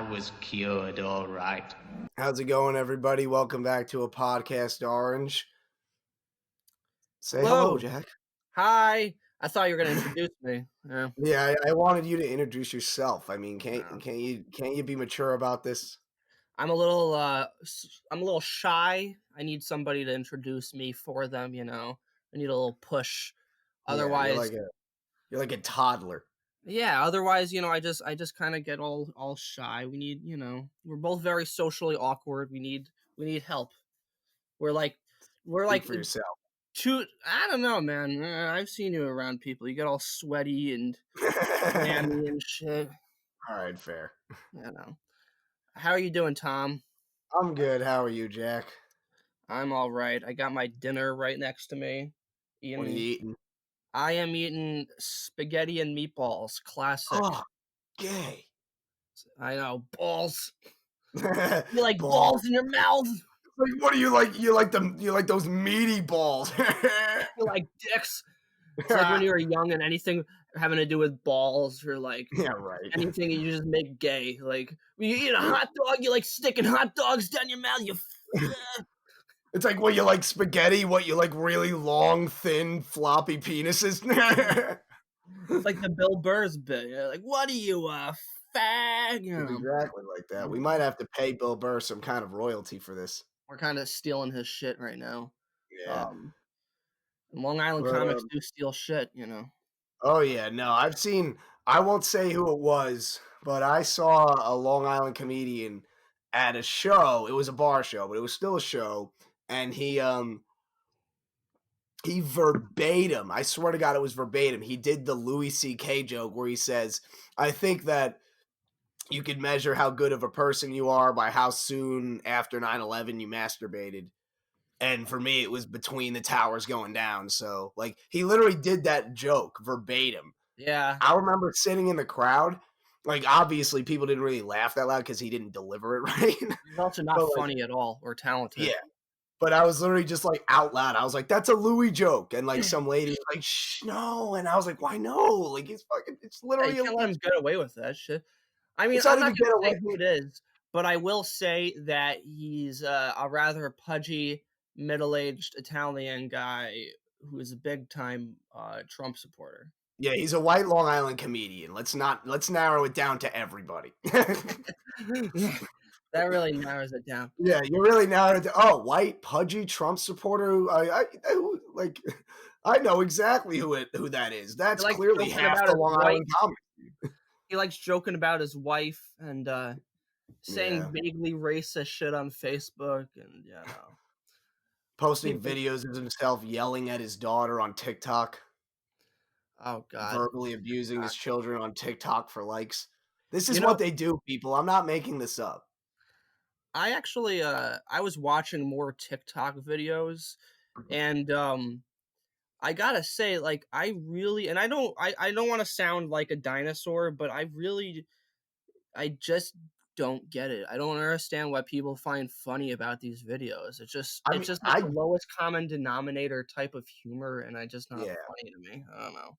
I was cured, all right. How's it going, everybody? Welcome back to a podcast, Orange. Say hello, Hello. Jack. Hi. I thought you were gonna introduce me. Yeah. Yeah, I wanted you to introduce yourself. I mean, can't No. can't you be mature about this? I'm a little shy. I need somebody to introduce me for them, you know. I need a little push. Yeah, you're Otherwise, like a toddler. yeah, otherwise, I just kind of get all shy. We need, we're both very socially awkward. We need help. We're like we're Speak like for yourself. I don't know, man. I've seen you around people. You get all sweaty and clammy and shit, All right, fair. you know. How are you doing, Tom? I'm good. How are you, Jack? I'm all right. I got my dinner right next to me. What are you eating? I am eating spaghetti and meatballs. Classic. Oh, gay. I know. Balls. Balls. You like balls in your mouth? Like, what do you like? You like them? You like those meaty balls? You like dicks? It's like when you were young and anything having to do with balls or like Yeah, right. anything you just make gay. Like when you eat a hot dog, you like sticking hot dogs down your mouth. It's like what you like spaghetti, what you like really long, thin, floppy penises. It's like the Bill Burr's bit. You're like, what are you, fag? You It's know, exactly like that. We might have to pay Bill Burr some kind of royalty for this. we're kind of stealing his shit right now. Yeah. Long Island But, comics do steal shit, you know. oh yeah, no, I won't say who it was, but I saw a Long Island comedian at a show. It was a bar show, but it was still a show. And he verbatim, I swear to God, it was verbatim. He did the Louis C.K. joke where he says, I think that you could measure how good of a person you are by how soon after 9/11 you masturbated. And for me, it was between the towers going down. So, like, he literally did that joke verbatim. Yeah. I remember sitting in the crowd. Like, obviously, people didn't really laugh that loud because he didn't deliver it right. He's also not funny at all or talented. Yeah. But I was literally just like out loud. I was like, that's a Louis joke. And like some lady was like, shh, no. And I was like, why no? Like, it's literally you can't let him get away with that shit. I mean, It's not I'm not even going to get say who it is, but I will say that he's a rather pudgy, middle-aged Italian guy who is a big-time Trump supporter. Yeah, he's a white Long Island comedian. Let's narrow it down to everybody. That really narrows it down. Yeah, you really narrowed it down. White, pudgy Trump supporter. I know exactly who that is. That's clearly half the Long Island comedy. He likes joking about his wife and saying vaguely racist shit on Facebook and posting videos of himself yelling at his daughter on TikTok. Oh God. Verbally abusing his children on TikTok for likes. This is what they do, people. I'm not making this up. I actually I was watching more TikTok videos and I gotta say, like, I really, and I don't want to sound like a dinosaur, but I just don't get it. I don't understand what people find funny about these videos. It's just like the lowest common denominator type of humor, and I just not funny to me. I don't know.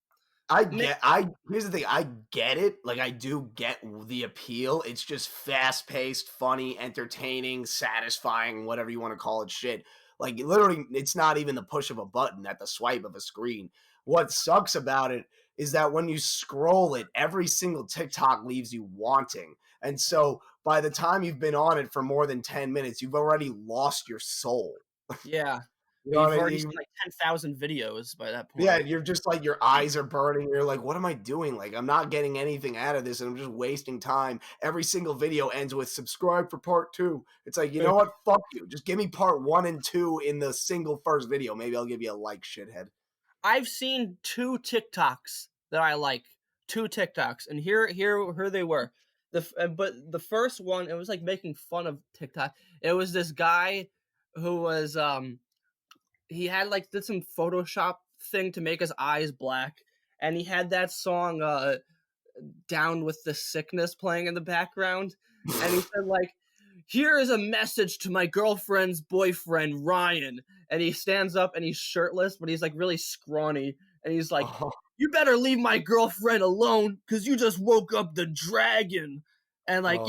Here's the thing. I get it. Like, I do get the appeal. It's just fast-paced, funny, entertaining, satisfying, whatever you want to call it shit. Like, literally, it's not even the push of a button at the swipe of a screen. What sucks about it is that when you scroll it, every single TikTok leaves you wanting. And so by the time you've been on it for more than 10 minutes, you've already lost your soul. Yeah. You know You've already seen like 10,000 videos by that point. Yeah, you're just like, your eyes are burning. You're like, what am I doing? Like, I'm not getting anything out of this, and I'm just wasting time. Every single video ends with subscribe for part 2. It's like, you know what? Fuck you. Just give me part 1 and 2 in the single first video. Maybe I'll give you a like, shithead. I've seen 2 TikToks that I like. 2 TikToks, and here they were. But the first one, it was like making fun of TikTok. It was this guy who was he had like did some Photoshop thing to make his eyes black, and he had that song Down with the Sickness playing in the background, and he said like, here is a message to my girlfriend's boyfriend Ryan, and he stands up and he's shirtless, but he's like really scrawny, and he's like, you better leave my girlfriend alone because you just woke up the dragon. And like,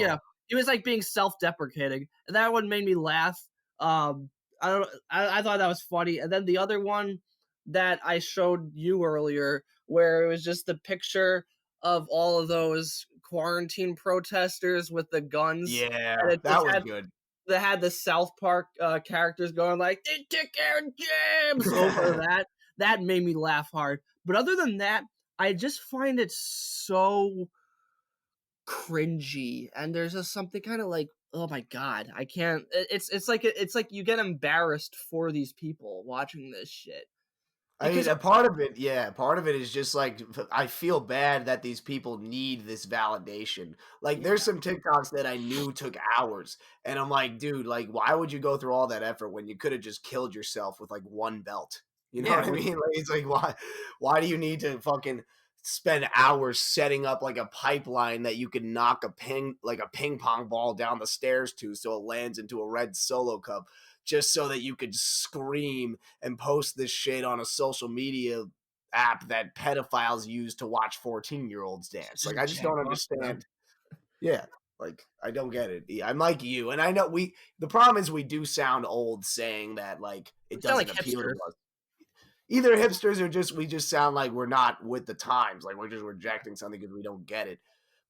he was like being self-deprecating, and that one made me laugh. I don't. I thought that was funny, and then the other one that I showed you earlier, where it was just the picture of all of those quarantine protesters with the guns, and Yeah, it just that was had good. they had the South Park characters going like "They took Aaron James" over that. That made me laugh hard. But other than that, I just find it so cringy, and there's just something kind of like, oh my god, I can't. It's like you get embarrassed for these people watching this shit I mean, because a part of it, yeah, part of it is just like I feel bad that these people need this validation. Like, yeah, there's some TikToks that I knew took hours, and I'm like, dude, like, why would you go through all that effort when you could have just killed yourself with like one belt? You know yeah, what I mean? Like, it's like, why do you need to fucking spend hours setting up like a pipeline that you can knock a ping pong ball down the stairs to so it lands into a red Solo cup just so that you could scream and post this shit on a social media app that pedophiles use to watch 14-year-olds dance. Like, just I just jack don't off to them. understand. Yeah. Like, I don't get it. I'm like you. And I know the problem is we do sound old saying that, like, We it sound like doesn't appeal to hipsters, us. Either hipsters or we just sound like we're not with the times. Like, we're just rejecting something because we don't get it.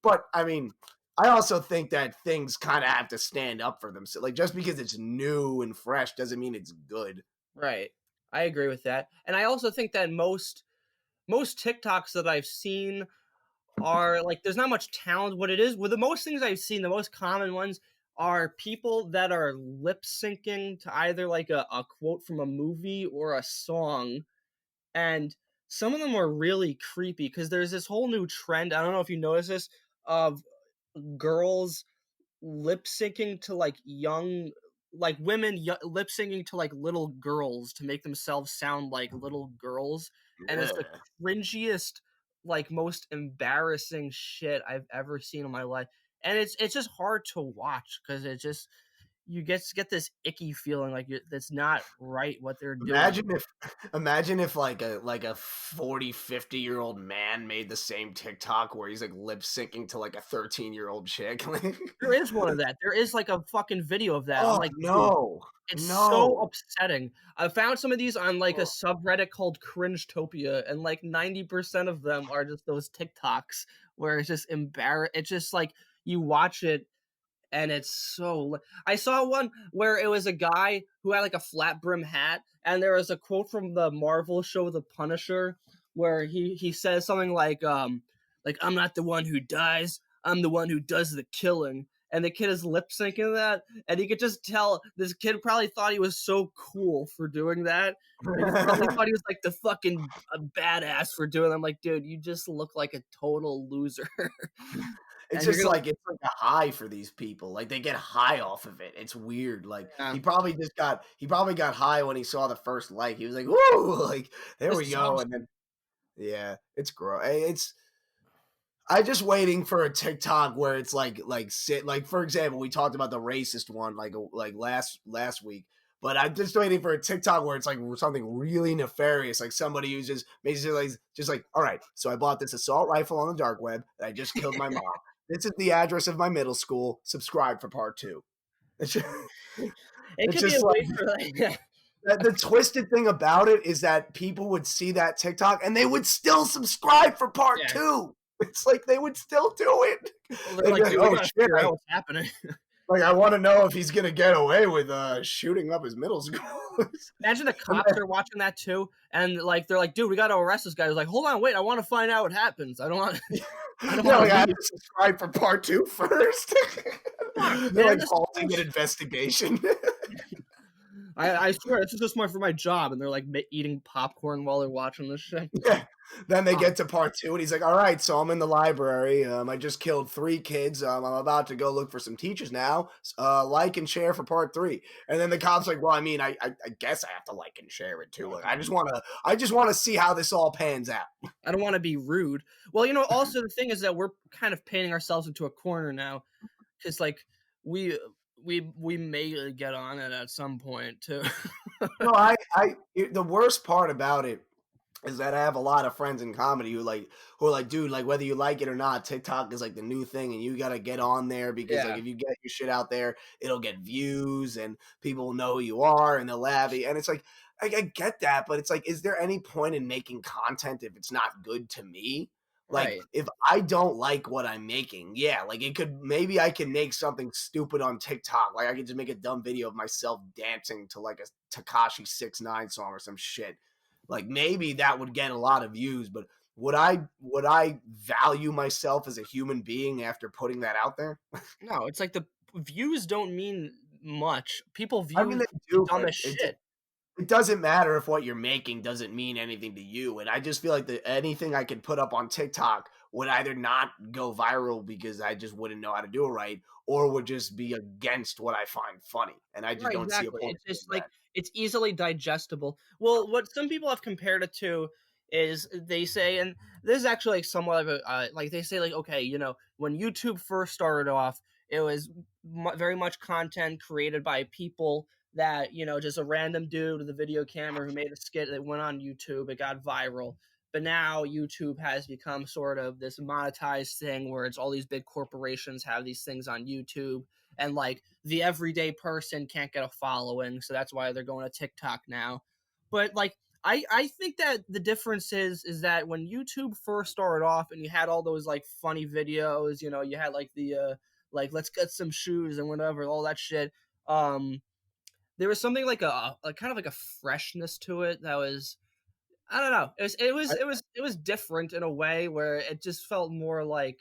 But, I mean, I also think that things kind of have to stand up for themselves. Like, just because it's new and fresh doesn't mean it's good. right? I agree with that, and I also think that most TikToks that I've seen are like there's not much talent. What it is, with the most things I've seen, the most common ones are people that are lip syncing to either like a quote from a movie or a song, and some of them are really creepy because there's this whole new trend. I don't know if you notice this of girls lip syncing to like young, like women lip syncing to like little girls to make themselves sound like little girls, and it's the Yeah. cringiest, like most embarrassing shit I've ever seen in my life, and it's just hard to watch because it just you get this icky feeling like that's not right what they're doing. Imagine if imagine if like a 40, 50-year-old man made the same TikTok where he's like lip syncing to like a 13-year-old chick. There is one of that. There is like a fucking video of that. I'm Oh like, dude, no. it's so No. upsetting. I found some of these on like a Oh. subreddit called Cringetopia, and like 90% of them are just those TikToks where it's just It's just like you watch it and it's so. I saw one where it was a guy who had like a flat brim hat, and there was a quote from the Marvel show The Punisher where he says something like I'm not the one who dies, I'm the one who does the killing. And the kid is lip syncing that, and you could just tell this kid probably thought he was so cool for doing that. And he probably thought he was like the fucking badass for doing that. I'm like, dude, you just look like a total loser. It's And you're just gonna, like it's like a high for these people. Like they get high off of it. It's weird. Like yeah, he probably got high when he saw the first like. He was like, "Woo!" Like there this we is go. awesome. And then yeah, it's gross. It's I just waiting for a TikTok where it's like sit like for example, we talked about the racist one like last week, but I'm just waiting for a TikTok where it's like something really nefarious, like somebody who's just basically like just like, all right, so I bought this assault rifle on the dark web and I just killed my mom. This is the address of my middle school. Subscribe for part two. It's just, It it's could be a just way like for like, the twisted thing about it is that people would see that TikTok and they would still subscribe for part yeah. two. It's like they would still do it. Well, they're They'd be like, like, dude, we "Oh gotta shit! figure out what's happening. I want to know if he's gonna get away with shooting up his middle school." Imagine the And cops are watching that too, and like they're like, dude, we gotta arrest this guy. He's like, hold on, wait, I want to find out what happens. I don't want, I don't yeah, want to like I have leave. to subscribe for part two first. Fuck, They're man, like this is halting an bullshit. investigation. I swear this is just for my job, and they're like eating popcorn while they're watching this shit. Yeah. Then they Oh, get to part two, and he's like, "All right, so I'm in the library. I just killed 3 kids. I'm about to go look for some teachers now. Like and share for part three." And then the cops like, "Well, I mean, I guess I have to like and share it too. Like, I just want to see how this all pans out." I don't want to be rude. Well, also the thing is that we're kind of painting ourselves into a corner now, because like we we may get on it at some point too. No, the worst part about it is that I have a lot of friends in comedy who are like, dude, like whether you like it or not, TikTok is like the new thing, and you gotta get on there because like Yeah, if you get your shit out there, it'll get views and people will know who you are and they'll laugh at you. And it's like I get that, but it's like, is there any point in making content if it's not good to me? Like right. if I don't like what I'm making, yeah, like it could maybe I can make something stupid on TikTok. Like I could just make a dumb video of myself dancing to like a Takashi 6ix9ine song or some shit, like maybe that would get a lot of views, but would I value myself as a human being after putting that out there? No, it's like the views don't mean much. People I mean, view they the do, but dumbest shit. it doesn't matter if what you're making doesn't mean anything to you. And I just feel like that anything I could put up on TikTok would either not go viral because I just wouldn't know how to do it right, or would just be against what I find funny. And I just Right, don't see a exactly. point It's in just doing like it's easily digestible. Well, what some people have compared it to is they say, and this is actually like somewhat of a like they say like okay, when YouTube first started off, it was very much content created by people that just a random dude with a video camera who made a skit that went on YouTube, it got viral. But now YouTube has become sort of this monetized thing where it's all these big corporations have these things on YouTube, and like the everyday person can't get a following, so that's why they're going to TikTok now. But like I think that the difference is that when YouTube first started off and you had all those like funny videos, you had like the like let's get some shoes and whatever, all that shit. Um there was something like a kind of like a freshness to it that was, I don't know. that. It was different in a way where it just felt more like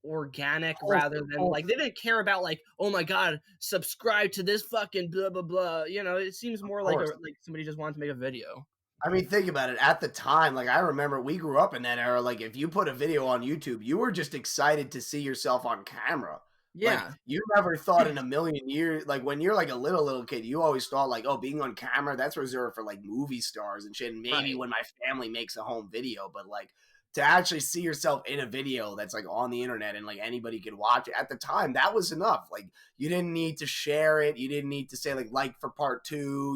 organic rather Wholesome, than like wholesome, they didn't care about like, oh my god, subscribe to this fucking blah blah blah. It seems of more like course. somebody just wanted to make a video. I mean, think about it. At the time, like I remember we grew up in that era. Like if you put a video on YouTube, you were just excited to see yourself on camera. Like Yeah, you never thought in a million years, like when you're like a little kid, you always thought like, oh, being on camera, that's reserved for like movie stars and shit. And maybe right. when my family makes a home video, but like to actually see yourself in a video that's like on the internet and like anybody could watch it at the time, that was enough. Like you didn't need to share it. You didn't need to say like for part two.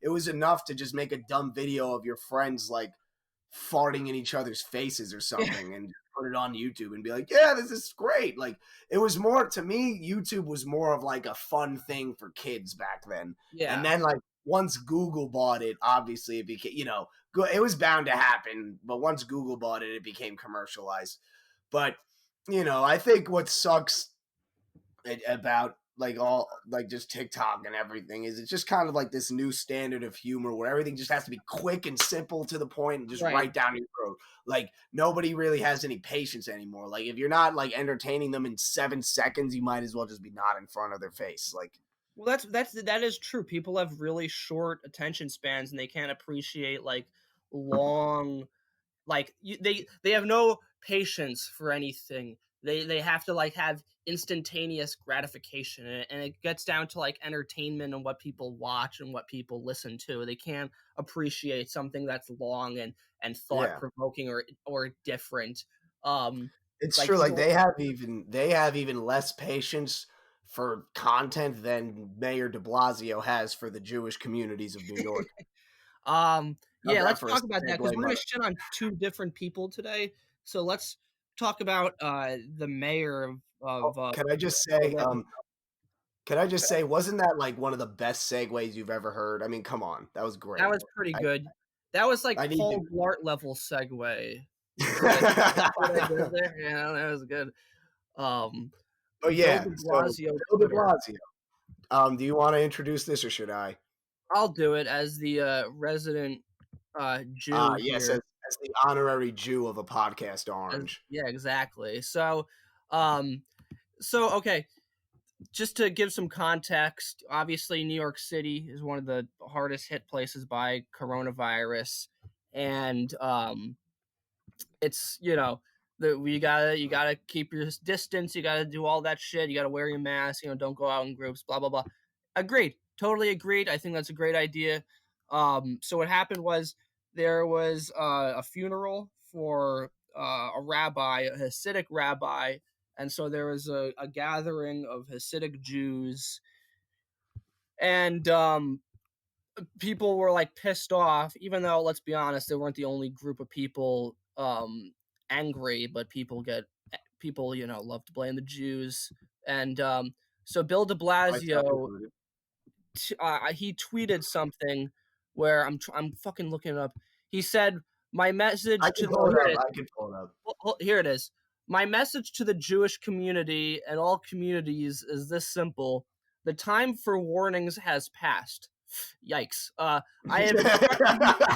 It was enough to just make a dumb video of your friends like farting in each other's faces or Yeah, something and put it on YouTube and be like, yeah, this is great. Like it was more to me, YouTube was more of like a fun thing for kids back then. And yeah. then like once Google bought it, obviously it became, it was bound to happen, but once Google bought it, it became commercialized. But I think what sucks about like all like just TikTok and everything is it's just kind of like this new standard of humor where everything just has to be quick and simple to the point and just Right. right down your throat. Like nobody really has any patience anymore. Like if you're not like entertaining them in 7 seconds, you might as well just be not in front of their face. Like Well, that is true. People have really short attention spans and they can't appreciate like long, like they have no patience for anything. They have to like have instantaneous gratification, and it gets down to like entertainment and what people watch and what people listen to. They can't appreciate something that's long and thought yeah, provoking or different. Um, it's like true. Like people, they have even less patience for content than Mayor De Blasio has for the Jewish communities of New York. How's yeah, that let's for a talk about that because segue, we're gonna mother? shit on two different people today. So let's talk about the mayor Oh, of can I just say, Philadelphia. wasn't that like one of the best segues you've ever heard? I mean, come on, that was That great. was pretty I good. That was like I need Paul to. Blart level segue. You see what I did there? Yeah, that was good. Um, Oh Bill yeah, de so Blasio Bill De Twitter. Blasio. Do you want to introduce this or should I? I'll do it as the resident Jew Yes, here. as the honorary Jew of a podcast, Orange. Yeah, exactly. Um, okay, just to give some context, obviously New York City is one of the hardest hit places by coronavirus, and it's the you gotta keep your distance, you gotta do all that shit, you gotta wear your mask, don't go out in groups, blah blah blah. Agreed, totally agreed. I think that's a great idea. So what happened was there was a funeral for a rabbi, a Hasidic rabbi, and so there was a gathering of Hasidic Jews, and people were like pissed off, even though, let's be honest, they weren't the only group of people angry, but people, love to blame the Jews. And so Bill de Myself Blasio, included. he tweeted something where I'm fucking looking it up. He said, "My message I to can the pull it here up. it is. I can pull it up. Here it is. My message to the Jewish community and all communities is this simple: the time for warnings has passed." Yikes! I have instructed you.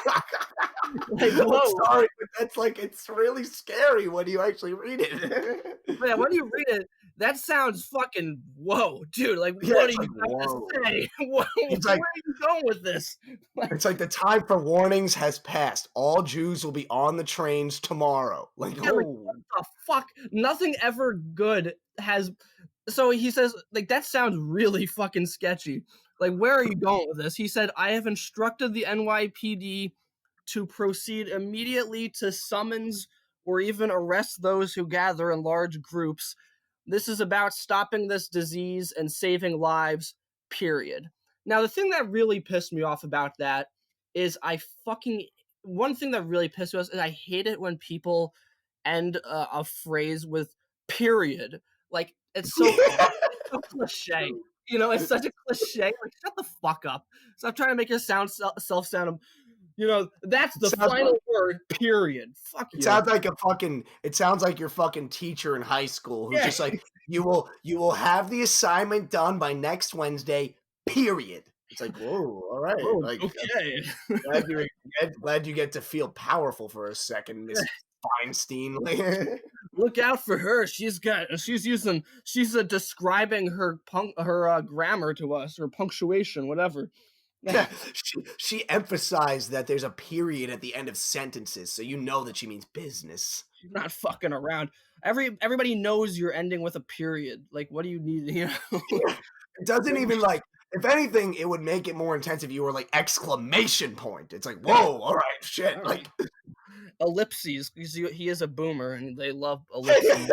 Like, I'm whoa! sorry, but that's like it's really scary when you actually read it. Man, when you read it, that sounds fucking whoa, dude. Like, Yeah, what do it's you like have to whoa. say? Where He's are like, you going with this? Like, it's like the time for warnings has passed. All Jews will be on the trains tomorrow. Like, yeah, like oh, what the fuck? Nothing ever good has. So he says, like, that sounds really fucking sketchy. Like, where are you going with this? He said, I have instructed the NYPD to proceed immediately to summons or even arrest those who gather in large groups. This is about stopping this disease and saving lives, period. Now, the thing that really pissed me off about that is one thing that really pissed me off is I hate it when people end a phrase with period. Like, it's so cliche. It's such a cliche. Like, shut the fuck up. Stop trying to make yourself sound. That's the sounds final word. Period. Fuck it you. sounds like it sounds like your fucking teacher in high school who's Yeah. just like, you will have the assignment done by next Wednesday, period. It's like, whoa, all right. Oh, Like, okay. glad you get to feel powerful for a second, Miss Feinstein. Look out for her. She's describing her grammar to us, or punctuation, whatever. she emphasized that there's a period at the end of sentences, so you know that she means business. She's not fucking around. Everybody knows you're ending with a period. Like, what do you need? It doesn't even like. If anything, it would make it more intense if you were like exclamation point. It's like, whoa, all right, shit. Like Ellipses. He is a boomer, and they love ellipses.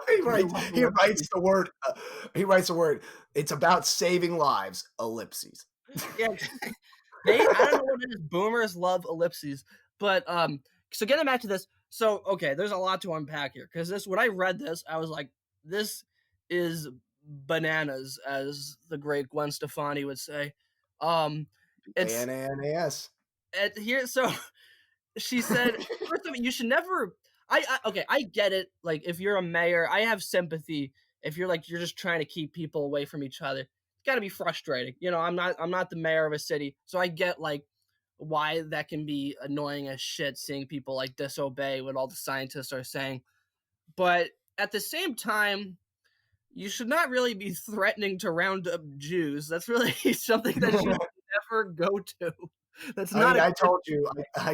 he writes the word. He writes the word. It's about saving lives. Ellipses. Yeah, I don't know what it is. Boomers love ellipses, but so getting back to this. So okay, there's a lot to unpack here because when I read this, I was like, this is bananas, as the great Gwen Stefani would say. It's Bananas. here. So she said, first of all, you should never. Okay, I get it. Like, if you're a mayor, I have sympathy. If you're just trying to keep people away from each other, it's got to be frustrating. I'm not the mayor of a city, so I get like why that can be annoying as shit, seeing people like disobey what all the scientists are saying. But at the same time, you should not really be threatening to round up Jews. That's really something that you should never go to. That's not. I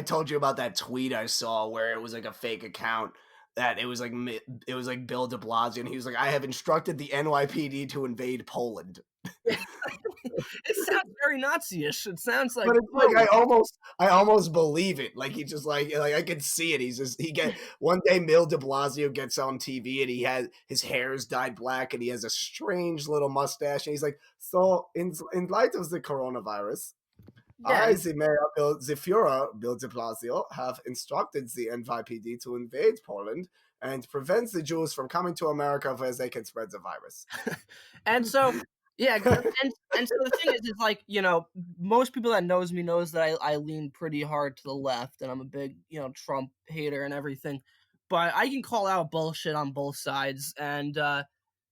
told you about that tweet I saw where it was like a fake account that it was like Bill de Blasio, and he was like, I have instructed the NYPD to invade Poland. It sounds very Nazi-ish. It sounds like, but it's like I almost believe it. Like he just like I can see it. One day Bill de Blasio gets on TV and his hair is dyed black and he has a strange little mustache and he's like, so in light of the coronavirus, yeah, I, the mayor, the Führer, Bill de Blasio, have instructed the NYPD to invade Poland and prevent the Jews from coming to America where they can spread the virus. And so, yeah, and so the thing is like, most people that knows me knows that I lean pretty hard to the left, and I'm a big, Trump hater and everything. But I can call out bullshit on both sides, and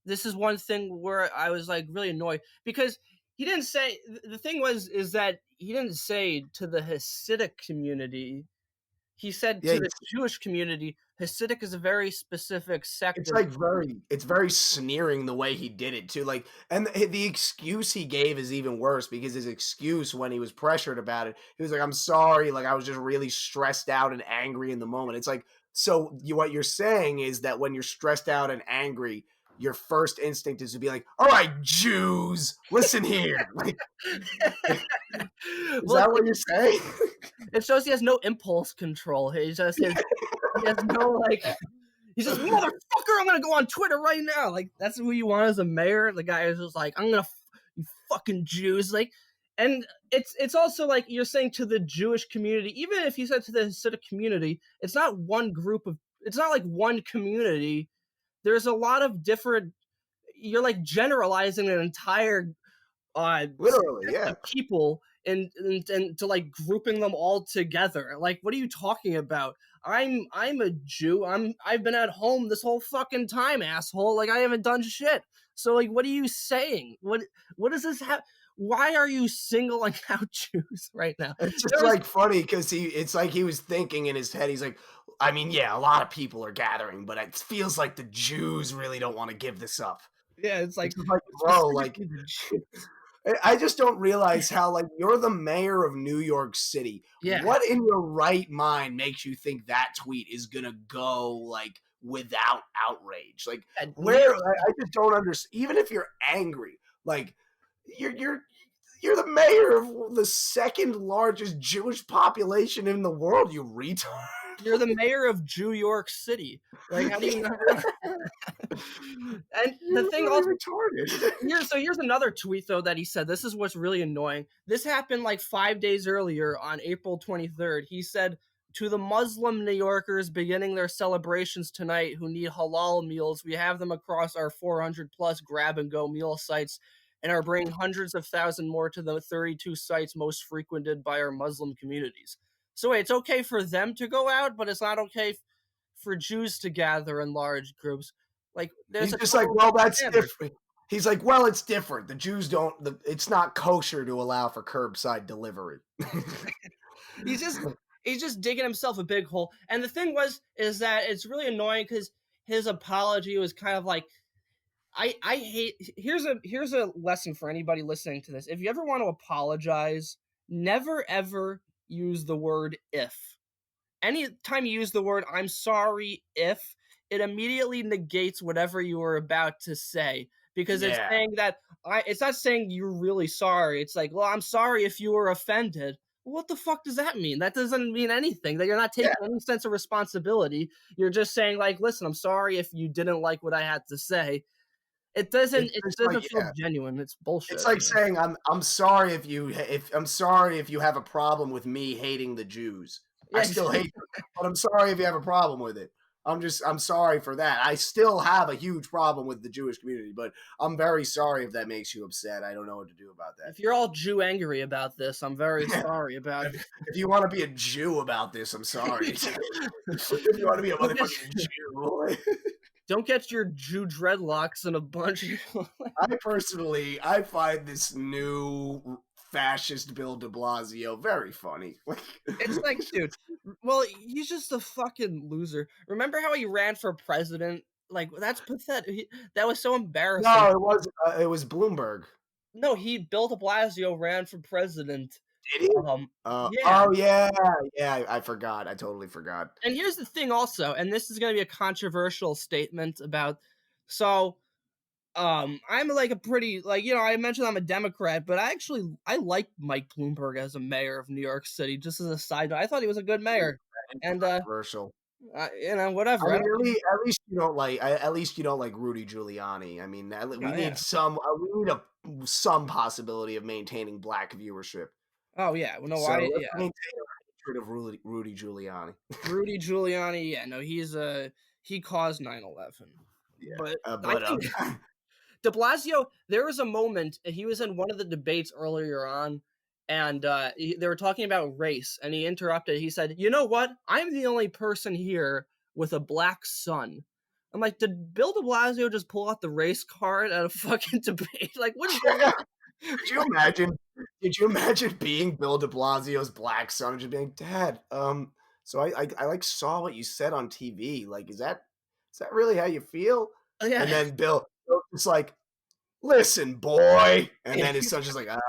this is one thing where I was like really annoyed because he didn't say. The thing is that he didn't say to the Hasidic community. He said to the Jewish community. Hasidic is a very specific sector. It's like it's very sneering the way he did it too. Like, and the excuse he gave is even worse because his excuse when he was pressured about it, he was like, "I'm sorry, like I was just really stressed out and angry in the moment." It's like, so what you're saying is that when you're stressed out and angry, your first instinct is to be like, "All right, Jews, listen here." Like, is that what you're saying? It shows he has no impulse control. He has no like. He's just, motherfucker, I'm gonna go on Twitter right now. Like, that's who you want as a mayor. The guy is just like, you fucking Jews. Like, And it's also like you're saying to the Jewish community, even if you said to the Hasidic community, it's not one group of, it's not like one community. There's a lot of different. You're like generalizing an entire Literally, sect yeah. of people and to like grouping them all together. Like, what are you talking about? I'm a Jew. I've been at home this whole fucking time, asshole. Like, I haven't done shit. So like, what are you saying? What does this have? Why are you singling out Jews right now? It's just There's like funny because it's like he was thinking in his head. He's like, I mean, yeah, a lot of people are gathering, but it feels like the Jews really don't want to give this up. yeah, it's It's like just like, bro, like specifically the Jews. I just don't realize how like you're the mayor of New York City. Yeah, What in your right mind makes you think that tweet is gonna go like without outrage? Like and where I just don't understand. Even if you're angry, like you're you're the mayor of the second largest Jewish population in the world, you retard. you're the mayor of New York City. Like, how do you not realize? And the You're thing really also, retarded. here's another tweet though that he said. This is what's really annoying. This happened like 5 days earlier on April 23rd. He said to the Muslim New Yorkers beginning their celebrations tonight who need halal meals, we have them across our 400 plus grab and go meal sites and are bringing hundreds of thousands more to the 32 sites most frequented by our Muslim communities. So wait, it's okay for them to go out, but it's not okay for Jews to gather in large groups. Like, there's He's a just like, total well, that's standard. different. He's like, well, it's different. The Jews don't. It's not kosher to allow for curbside delivery. He's just digging himself a big hole. And the thing is that it's really annoying because his apology was kind of like, I hate. Here's a lesson for anybody listening to this. If you ever want to apologize, never ever use the word if. Anytime you use the word I'm sorry if, it immediately negates whatever you were about to say, because it's Yeah. saying that it's not saying you're really sorry. It's like, well, I'm sorry if you were offended. What the fuck does that mean? That doesn't mean anything. That you're not taking any sense of responsibility. You're just saying like, listen, I'm sorry if you didn't like what I had to say. It doesn't It's like, feel genuine. It's bullshit. it's like saying I'm sorry if I'm sorry if you have a problem with me hating the Jews. I Yeah, still hate them, but I'm sorry if you have a problem with it. I'm sorry for that. I still have a huge problem with the Jewish community, but I'm very sorry if that makes you upset. I don't know what to do about that. if you're all Jew angry about this, I'm very sorry about it. If you want to be a Jew about this, I'm sorry. If you want to be a motherfucking Jew. Don't get your Jew dreadlocks in a bunch. I find this new fascist Bill de Blasio very funny. It's like, dude, well, he's just a fucking loser. Remember how he ran for president? Like, that's pathetic. That was so embarrassing. No, it was Bloomberg. No, Bill de Blasio ran for president. Did he? Yeah. Oh yeah, I forgot. I totally forgot. And here's the thing also, and this is going to be a controversial statement about, so I'm like a pretty, like, you know, I mentioned I'm a Democrat, but I like Mike Bloomberg as a mayor of New York City. Just as a side note, I thought he was a good mayor. And Controversial. you know, whatever. I mean, at least you don't like Rudy Giuliani. I mean, we need some possibility of maintaining black viewership. Oh yeah, well, no, So let's yeah. maintain our hatred of Rudy Giuliani. Rudy Giuliani, yeah, no, he caused 9/11. Yeah, But but I think de Blasio, there was a moment he was in one of the debates earlier on, and they were talking about race, and he interrupted. He said, "You know what? I'm the only person here with a black son." I'm like, did Bill de Blasio just pull out the race card at a fucking debate? Like, what is going on? Could you imagine? Did you imagine being Bill de Blasio's black son and just being, Dad? So I like saw what you said on TV. Like, is that really how you feel? Yeah. And then Bill's just like, listen, boy. And then his son's just like, all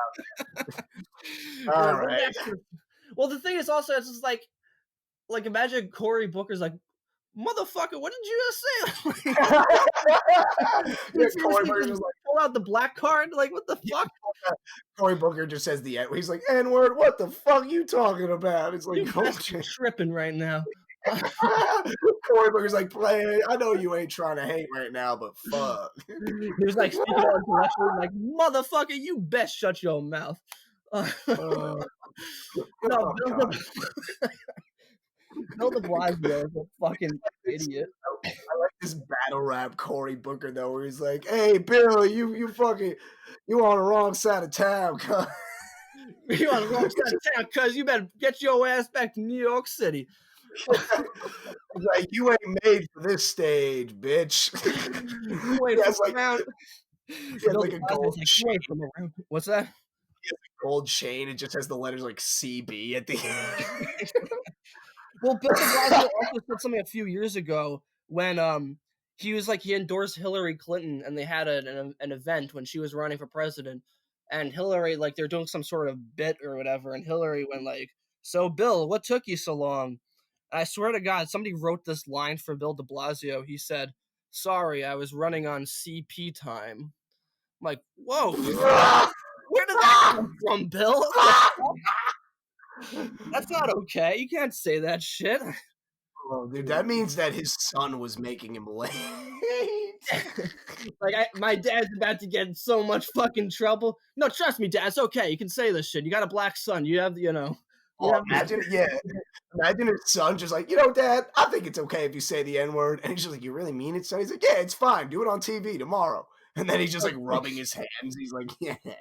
right. Well, the thing is also, it's just like imagine Cory Booker's like, motherfucker, what did you just say? Yeah, Cory Booker just like, pull out the black card. Like, what the fuck? Cory Booker just says the N. He's like, N-word. What the fuck you talking about? It's like, You're tripping right now. Cory Booker's like, play. I know you ain't trying to hate right now, but fuck. He was like speaking all intellectually, like, motherfucker, you best shut your mouth. Oh, No, God. Bill de Blasio is a fucking idiot. I like this battle rap Cory Booker though, where he's like, "Hey, Bill, you fucking, you on the wrong side of town, cuz." You on the wrong side of town, cuz you better get your ass back to New York City. He's like, "You ain't made for this stage, bitch." You ain't He has from like around. he has Bill like de a Blasio's gold like, you chain. ain't from around. What's that? He has a gold chain. It just has the letters like CB at the end. Well, Bill de Blasio also said something a few years ago when he was like he endorsed Hillary Clinton and they had an event when she was running for president, and Hillary like they're doing some sort of bit or whatever, and Hillary went like, "So Bill, what took you so long?" And I swear to God, somebody wrote this line for Bill de Blasio. He said, "Sorry, I was running on CP time." I'm like, whoa, where did that come from, Bill? That's not okay. You can't say that shit. Oh, dude, that means that his son was making him late. Like, my dad's about to get in so much fucking trouble. No, trust me, Dad. It's okay. You can say this shit. You got a black son. You have, you know. You Oh, have, imagine his son just like, Dad, I think it's okay if you say the N word. And he's just like, you really mean it, son? He's like, yeah, it's fine. Do it on TV tomorrow. And then he's just like rubbing his hands. He's like, yeah. I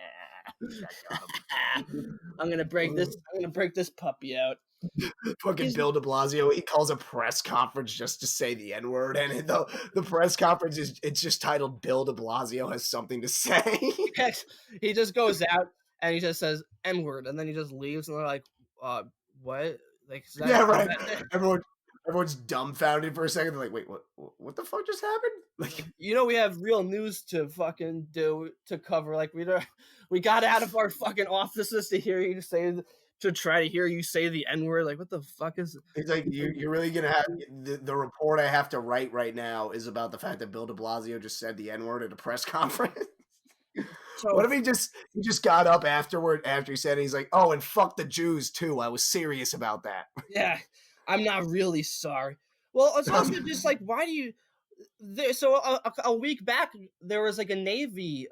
got him. I'm gonna break this puppy out. Fucking Bill de Blasio, he calls a press conference just to say the N word. And the press conference it's just titled Bill de Blasio has something to say. He just goes out and he just says N word, and then he just leaves, and they're like, what? Like, is that, Yeah, right. That, Everyone's dumbfounded for a second. They're like, wait, what the fuck just happened? Like, we have real news to fucking do to cover. Like, we got out of our fucking offices to hear you say, to try to hear you say the N word. Like, what the fuck is? it's like you're really gonna have the report I have to write right now is about the fact that Bill de Blasio just said the N word at a press conference. So, What if he just got up afterward after he said it, he's like, oh, and fuck the Jews too. I was serious about that. yeah, I'm not really sorry. Well, it's also just like, why do you? So a week back, there was like a Navy,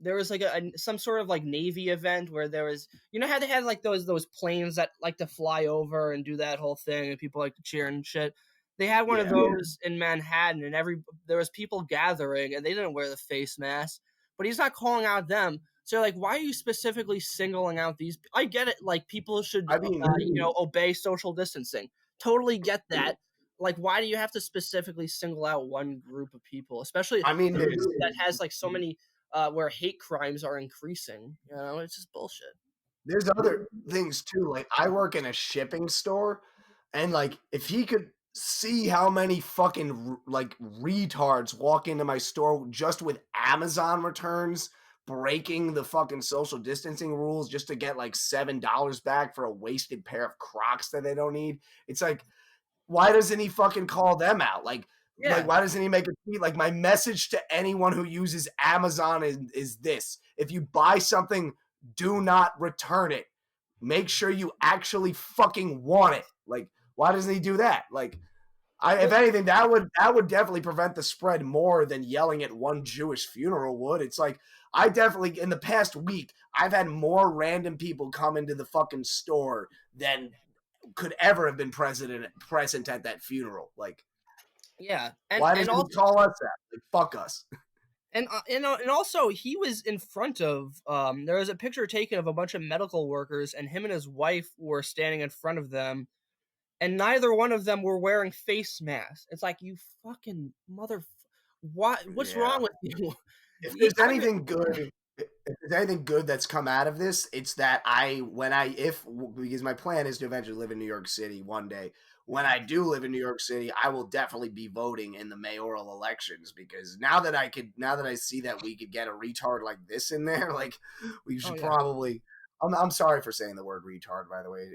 there was like some sort of like Navy event where there was, how they had like those planes that like to fly over and do that whole thing, and people like to cheer and shit. They had one of those in Manhattan, and there was people gathering, and they didn't wear the face mask. But he's not calling out them. So like, why are you specifically singling out these? I get it. Like, people should, I mean, obey social distancing. Totally get that. Like, why do you have to specifically single out one group of people, especially I mean, that has like so many where hate crimes are increasing? It's just bullshit. there's other things too. Like, I work in a shipping store, and like, if he could see how many fucking like retards walk into my store just with Amazon returns, breaking the fucking social distancing rules just to get like $7 back for a wasted pair of Crocs that they don't need. It's like, why doesn't he fucking call them out? Like why doesn't he make a tweet? Like, my message to anyone who uses Amazon is this: if you buy something, do not return it. Make sure you actually fucking want it. Like, why doesn't he do that? Like, if anything, that would definitely prevent the spread more than yelling at one Jewish funeral would. It's like, I definitely, in the past week, I've had more random people come into the fucking store than could ever have been present at that funeral. Like, yeah, why doesn't he call us that? Like, fuck us. And also he was in front of there was a picture taken of a bunch of medical workers, and him and his wife were standing in front of them, and neither one of them were wearing face masks. It's like, you fucking what's wrong with you? If there's anything good, that's come out of this, it's that because my plan is to eventually live in New York City one day. When I do live in New York City, I will definitely be voting in the mayoral elections, because now that I see that we could get a retard like this in there, like, we should probably. I'm sorry for saying the word retard, by the way.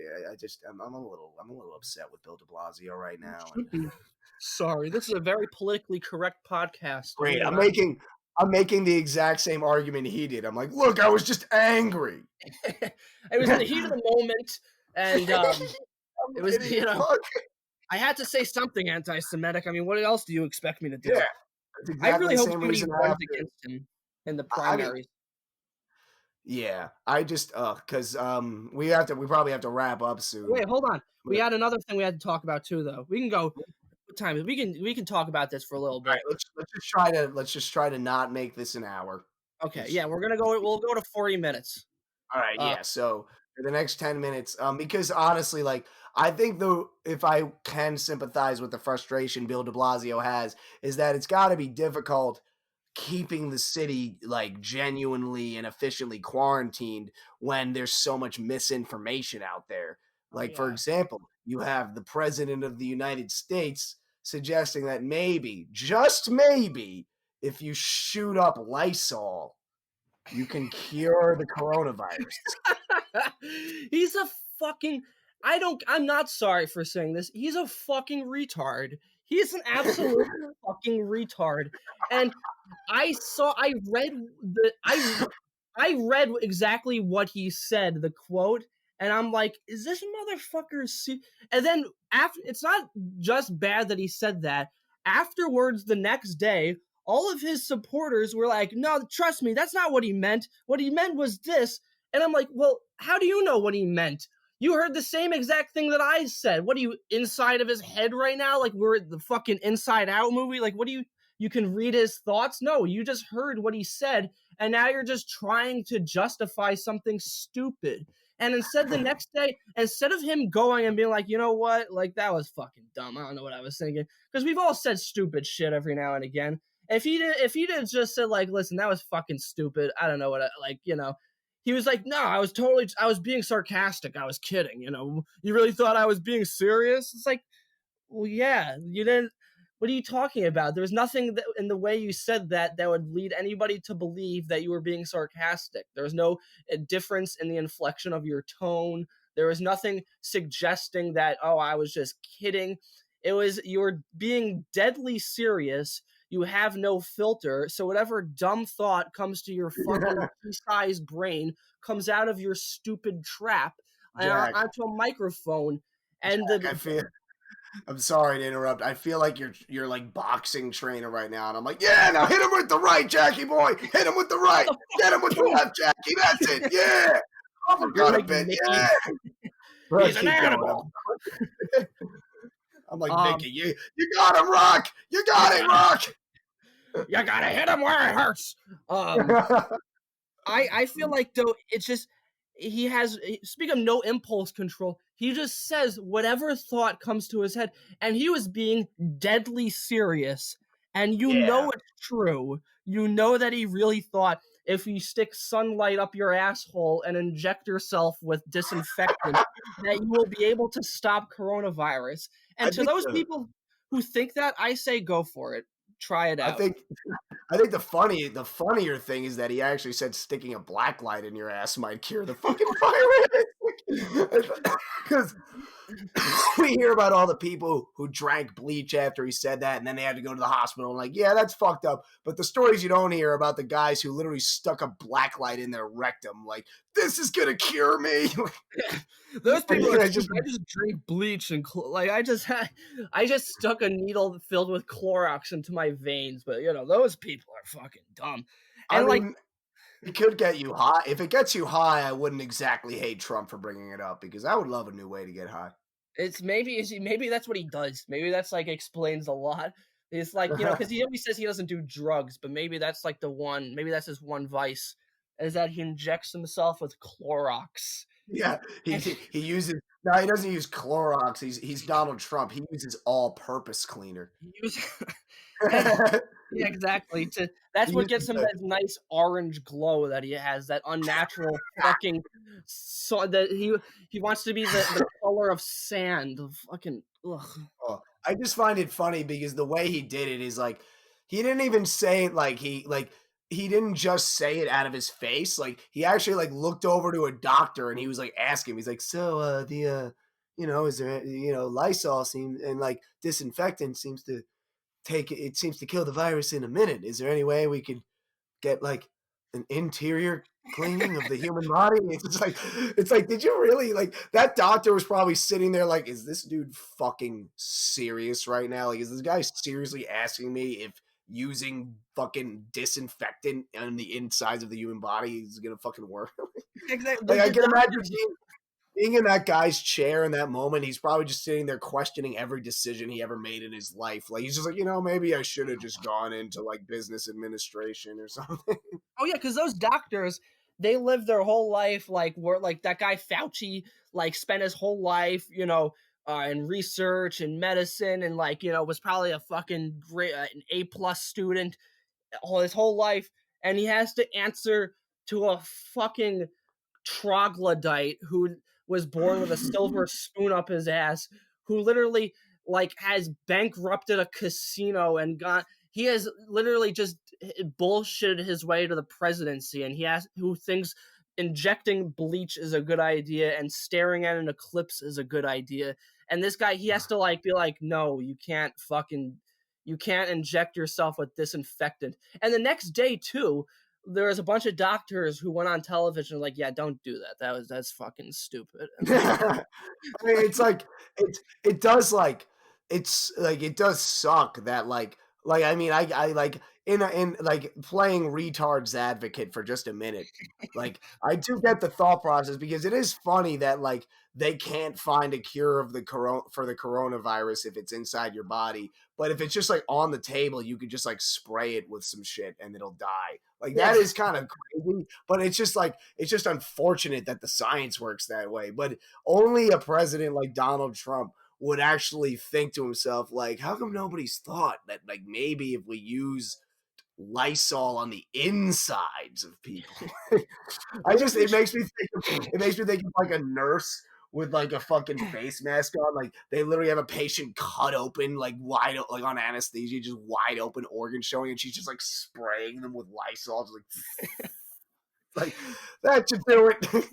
I'm a little upset with Bill de Blasio right now. Sorry, this is a very politically correct podcast. Great, I'm making the exact same argument he did. I'm like, look, I was just angry. It was in the heat of the moment, and it was, I had to say something anti-Semitic. I mean, what else do you expect me to do? Yeah, exactly. I really hope somebody runs against him in the primaries. Yeah, I just because we probably have to wrap up soon. Wait, hold on. We But, had another thing we had to talk about too, though. We can go. What time? We can talk about this for a little all right, bit. let's just try to not make this an hour. Okay, Let's yeah, we're gonna go. We'll go to 40 minutes. All right, Uh, yeah. So for the next 10 minutes, because honestly, like I think the if I can sympathize with the frustration Bill de Blasio has, is that it's gotta be difficult keeping the city like genuinely and efficiently quarantined when there's so much misinformation out there. oh Like, for yeah. example, you have the president of the United States suggesting that maybe, just maybe, if you shoot up Lysol, you can cure the coronavirus. He's a fucking. I'm not sorry for saying this. He's a fucking retard. He's an absolute fucking retard. And I read I read exactly what he said, the quote, and I'm like, is this motherfucker And then after, it's not just bad that he said that. Afterwards, the next day, all of his supporters were like, no, trust me, that's not what he meant. What he meant was this. And I'm like, well, how do you know what he meant? You heard the same exact thing that I said. What are you inside of his head right now? Like we're at the fucking Inside Out movie? Like, what do you can read his thoughts? No, you just heard what he said, and now you're just trying to justify something stupid. And instead, the next day, instead of him going and being like, you know what, like that was fucking dumb. I don't know what I was thinking, because we've all said stupid shit every now and again. If he did just said like, listen, that was fucking stupid. I don't know what like, he was like, no, I was being sarcastic. I was kidding. You really thought I was being serious? It's like, well, yeah, you didn't. What are you talking about? There was nothing in the way you said that would lead anybody to believe that you were being sarcastic. There was no difference in the inflection of your tone. There was nothing suggesting that, oh, I was just kidding. It was, you were being deadly serious. You have no filter. So whatever dumb thought comes to your fucking pea-sized brain comes out of your stupid trap and Jack, onto a microphone. And Jack, I'm sorry to interrupt. I feel like you're like boxing trainer right now, and I'm like, yeah, now hit him with the right, Jackie boy. Hit him with the right. Get him with the left, Jackie. That's it. Yeah. You're Uppercut a like bit. Mickey. Yeah. He's an Keep going. animal. I'm like, Um, Mickey, you got him, Rock. You got it, Rock. you gotta hit him where it hurts. I feel like though it's just he has speak of no impulse control. He just says whatever thought comes to his head, and he was being deadly serious. And you Yeah. know it's true. You know that he really thought if you stick sunlight up your asshole and inject yourself with disinfectant, that you will be able to stop coronavirus. I And to think those people who think that, I say go for it. Try it I out. think the funnier thing is that he actually said sticking a black light in your ass might cure the fucking virus. Because we hear about all the people who drank bleach after he said that, and then they had to go to the hospital. And like, yeah, that's fucked up. But the stories you don't hear about the guys who literally stuck a black light in their rectum, like this is gonna cure me. Those people are just stupid. I just drink bleach and like I just stuck a needle filled with Clorox into my veins. But those people are fucking dumb. I And like mean, it could get you high. If it gets you high, I wouldn't exactly hate Trump for bringing it up because I would love a new way to get high. maybe that's what he does. Maybe that's like explains a lot. It's like because he always says he doesn't do drugs, but maybe that's like the one. Maybe that's his one vice is that he injects himself with Clorox. Yeah, he uses no, he doesn't use Clorox. He's Donald Trump. He uses all-purpose cleaner. And yeah, exactly. That's He what uses gets him that nice orange glow that he has, that unnatural fucking so that he wants to be the color of sand. Fucking ugh. I just find it funny because the way he did it is like he didn't even say it he didn't just say it out of his face. Like he actually like looked over to a doctor and he was like asking him. He's like, so is there Lysol seems and like disinfectant seems to it seems to kill the virus in a minute. Is there any way we could get like an interior cleaning of the human body? It's like, did you really like that doctor was probably sitting there like, is this dude fucking serious right now? Like, is this guy seriously asking me if using fucking disinfectant on the insides of the human body is gonna fucking work. Exactly. Like I The can imagine doctors, being in that guy's chair in that moment. He's probably just sitting there questioning every decision he ever made in his life. Like he's just like, maybe I should have just gone into like business administration or something. oh yeah, because those doctors, they live their whole life like were like that guy Fauci, like spent his whole life, in research and medicine, and like was probably a fucking great an A+ student all his whole life, and he has to answer to a fucking troglodyte who was born with a silver spoon up his ass, who literally like has bankrupted a casino and got he has literally just bullshitted his way to the presidency, and who thinks injecting bleach is a good idea and staring at an eclipse is a good idea. And this guy, he has to like be like, no, you can't inject yourself with disinfectant. And the next day too, there was a bunch of doctors who went on television like, yeah, don't do that. That's fucking stupid. I mean, it's like it does like it's like it does suck that like I mean I like in like playing retard's advocate for just a minute. Like I do get the thought process because it is funny that like they can't find a cure of the coronavirus if it's inside your body, but if it's just like on the table, you could just like spray it with some shit and it'll die. Like Yeah, that is kind of crazy, but it's just unfortunate that the science works that way. But only a president like Donald Trump would actually think to himself, like, how come nobody's thought that, like, maybe if we use Lysol on the insides of people, it makes me think of like a nurse with like a fucking face mask on. Like they literally have a patient cut open, like like on anesthesia, just wide open organ showing, and she's just like spraying them with Lysol, just like that should do it.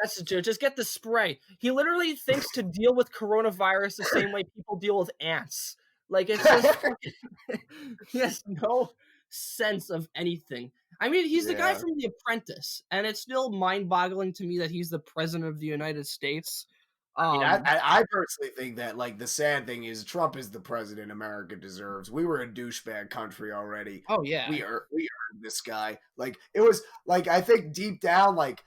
that's just get the spray. He literally thinks to deal with coronavirus the same way people deal with ants. Like it's just fucking, he has no sense of anything. I mean, he's the guy Yeah. from The Apprentice, and it's still mind-boggling to me that he's the president of the United States. I mean, Um, I personally think that like the sad thing is Trump is the president America deserves. We were a douchebag country already. oh yeah, We earned this guy. Like it was like I think deep down like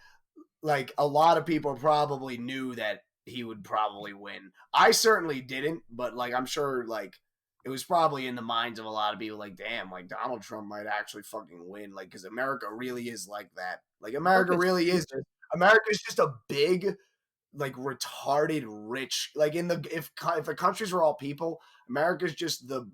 a lot of people probably knew that he would probably win. I certainly didn't, but like I'm sure like it was probably in the minds of a lot of people like damn, like Donald Trump might actually fucking win like cuz America really is like that. Like America America's really is stupid. America's just a big like retarded rich like in the if the countries were all people, America's just the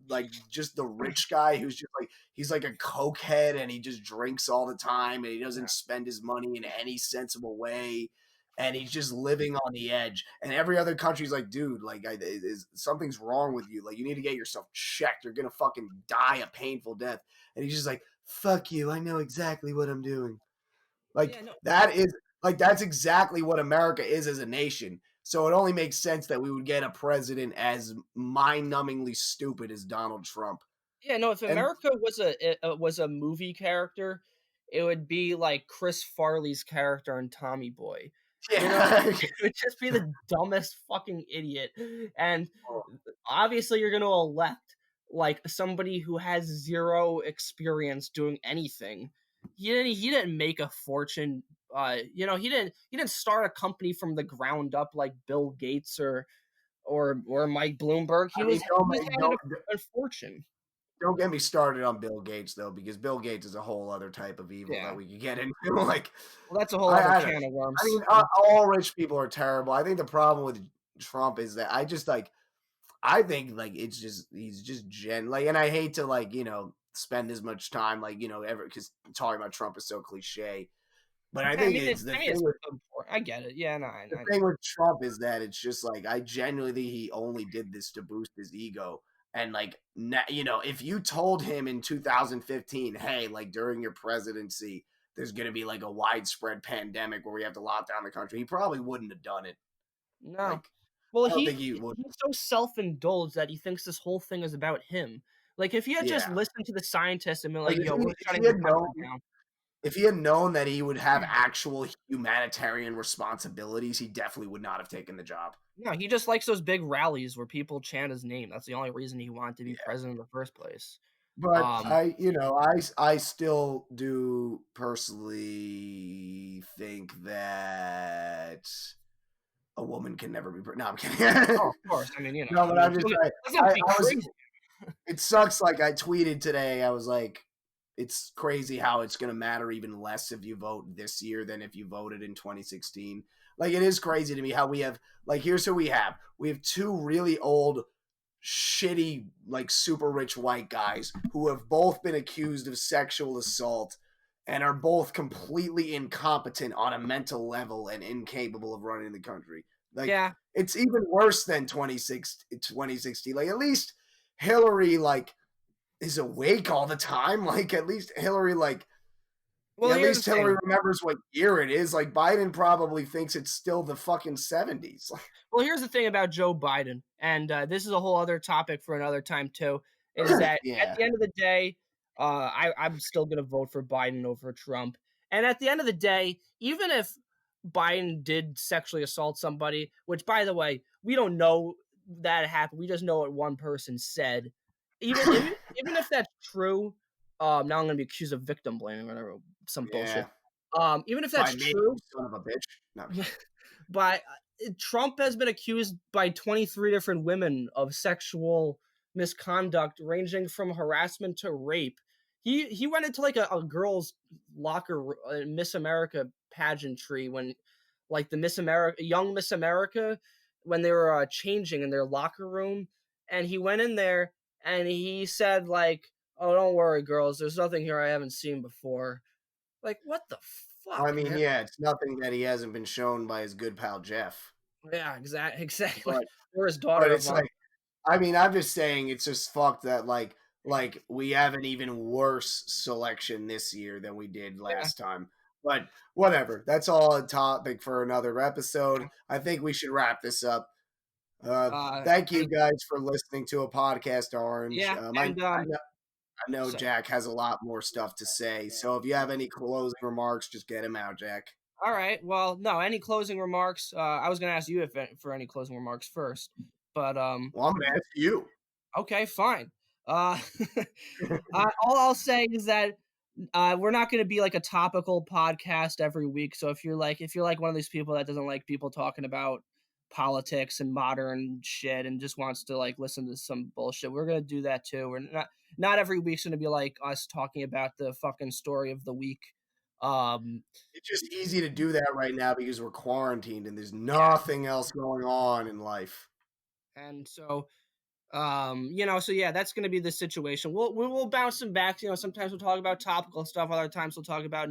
rich guy who's just like he's like a cokehead and he just drinks all the time and he doesn't spend his money in any sensible way and he's just living on the edge, and every other country's like dude like something's wrong with you, like you need to get yourself checked, you're gonna fucking die a painful death, and he's just like fuck you, I know exactly what I'm doing. Yeah, Like no, that is that's exactly what America is as a nation. So it only makes sense that we would get a president as mind-numbingly stupid as Donald Trump. yeah, no. If And America was a movie character, it would be like Chris Farley's character in Tommy Boy. yeah, It would just be the dumbest fucking idiot. And obviously, you're going to elect like somebody who has zero experience doing anything. He didn't make a fortune. He didn't start a company from the ground up like Bill Gates or Mike Bloomberg. He I mean was he was having a fortune. don't get me started on Bill Gates though, because Bill Gates is a whole other type of evil Yeah. that we could get into. Like, Well, that's a whole other I can of worms. I mean, all rich people are terrible. I think the problem with Trump is that I think like it's just he's just like, and I hate to like spend as much time like ever because talking about Trump is so cliche. But I Yeah, I think mean, it's the it's thing with important. I get it. Yeah, no, the I thing with Trump is that it's just like I genuinely think he only did this to boost his ego. And like, if you told him in 2015, hey, like during your presidency, there's going to be like a widespread pandemic where we have to lock down the country, he probably wouldn't have done it. no. Like, Well, I don't think he would. he's so self-indulged that he thinks this whole thing is about him. Like, if he had just Yeah. listened to the scientists and been Like like, "Yo, we're if shutting he the had country known down," if he had known that he would have actual humanitarian responsibilities, he definitely would not have taken the job. no, he just likes those big rallies where people chant his name. That's the only reason he wanted to be Yeah. president in the first place. But Um, I still do personally think that a woman can never be. No, I'm oh, kidding. of course. I mean, No, but I'm just let's saying. not be I was. crazy. It sucks. Like I tweeted today, I was like, it's crazy how it's going to matter even less if you vote this year than if you voted in 2016. Like it is crazy to me how we have like here's who we have. We have two really old, shitty, like super rich white guys who have both been accused of sexual assault and are both completely incompetent on a mental level and incapable of running the country. Like Yeah. it's even worse than 2016. Like at least Hillary like is awake all the time. Like at least Hillary Well, at here's least the Hillary thing. remembers what year it is. Like Biden probably thinks it's still the fucking 70s. Well, here's the thing about Joe Biden, and this is a whole other topic for another time too. Is that at Yeah. the end of the day, I'm still gonna vote for Biden over Trump. And at the end of the day, even if Biden did sexually assault somebody, which by the way, we don't know that happened. We just know what one person said. Even if that's true, now I'm gonna be accused of victim blaming or whatever, some Yeah. bullshit. Even if By that's me, you true, son of a bitch. No. by Trump has been accused by 23 different women of sexual misconduct, ranging from harassment to rape. He went into like a girl's locker, Miss America pageantry when, like the young Miss America, when they were changing in their locker room, and he went in there and he said like, "Oh, don't worry, girls. There's nothing here I haven't seen before." Like, what the I fuck, mean, man? yeah, it's nothing that he hasn't been shown by his good pal Jeff. Yeah, exactly. But Or his but daughter it's Ivanka. like I mean, I'm just saying it's just fucked that like we have an even worse selection this year than we did Yeah. last time. But whatever. That's all a topic for another episode. I think we should wrap this up. Thank you And guys for listening to a podcast orange. yeah, and I know so Jack has a lot more stuff to say. So if you have any closing remarks, just get him out, Jack. all right. Well, no, any closing remarks? I was gonna ask you if for any closing remarks first, but Well, I'm gonna ask you. okay, fine. Uh, all I'll say is that we're not going to be like a topical podcast every week. So if you're like one of these people that doesn't like people talking about politics and modern shit and just wants to like listen to some bullshit, we're going to do that too. We're not every week's going to be like us talking about the fucking story of the week. Um, It's just easy to do that right now because we're quarantined and there's yeah, nothing else going on in life. and so so yeah, that's going to be the situation. We'll bounce them back. Sometimes we'll talk about topical stuff, other times we'll talk about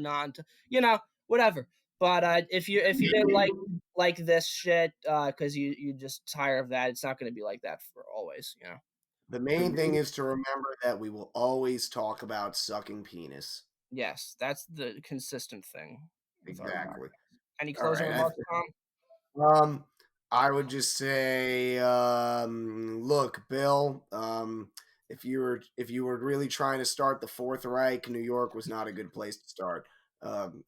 whatever. But if you didn't like this shit because you just tired of that, it's not going to be like that for always. The main thing is to remember that we will always talk about sucking penis. Yes, that's the consistent thing with our Exactly. podcast. Any All closing right. remarks, Tom? I would just say, look, Bill, if you were really trying to start the Fourth Reich, New York was not a good place to start. Um,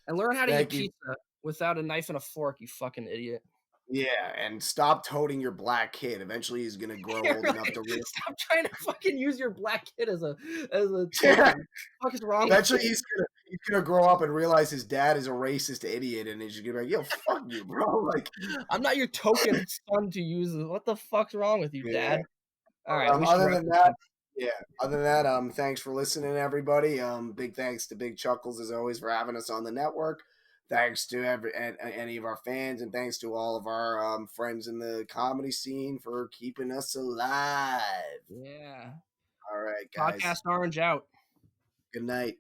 And learn how to eat thank you. pizza without a knife and a fork, you fucking idiot. Yeah, and stop toting your black kid. Eventually, he's gonna grow Yeah, old right. enough to realize. Stop trying to fucking use your black kid as a token. Yeah, What the fuck is wrong with eventually you? he's gonna grow up and realize his dad is a racist idiot, and he's just gonna be like, "Yo, fuck you, bro!" Like, I'm not your token son to use. What the fuck's wrong with you, yeah. Dad? All right, we should Other wrap than this that, up. yeah. Other than that, thanks for listening, everybody. Big thanks to Big Chuckles as always for having us on the network. Thanks to any of our fans, and thanks to all of our friends in the comedy scene for keeping us alive. Yeah. All right, guys. Podcast Orange out. Good night.